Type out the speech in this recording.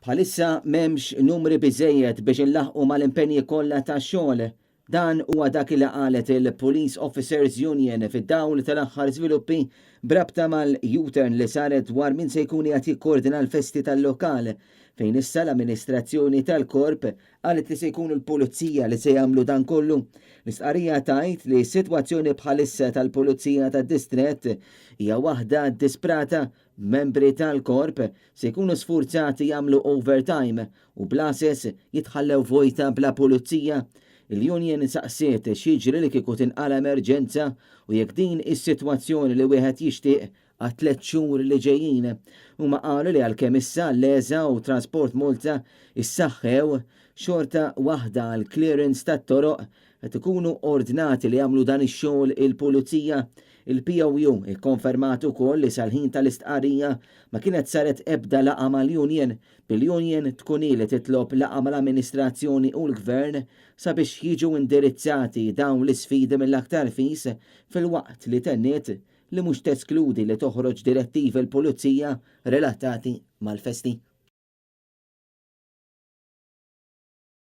Bħalissa m'hemmx numri biżejjed biex inlaħqu mal-impenji kollha tax-xogħol. Dan huwa dak li qalet il-Police Officers Union fid-dawl tal-aħħar żviluppi brabta mal-U-turn li saret dwar min se jkun qed jikkoordina l-festi tal-lokal fejn issa l-amministrazzjoni tal-korp qalet li se jkunu l-pulizija li se jagħmlu dan kollu. L-istqarrija tgħid li s-sitwazzjoni bħalissa tal-pulizija tad-distrett hija waħda disprata. Membri tal-korp se jkunu sfurzati jagħmlu overtime u blases jitħallew vojta bla pulizija. Il-Union saqsiet x'jiġri li kieku tinqala emerġenza u jekk din is-sitwazzjoni li wieħed jixtieq għat-3 xhur li ġejjin. Huma qalu li għalkemm issa l-Eża u Transport Malta issaħħew xorta waħda għal clearance tat-toroq qed ikunu ordnati li jagħmlu dan ix-xogħol il-pulizija. Il-POU ikkonfermat ukoll li sal-ħin tal-istqarrija ma kienet saret ebda laqgħa mal-Union bil-Union tkun li titlob laqgħa mal-amministrazzjoni u l-Gvern sabiex jiġu indirizzati dawn l-isfidi mill-aktar fis fil-waqt li tenniet li mhux teskludi li toħroġ direttivi l-pulizija relatati mal-festi.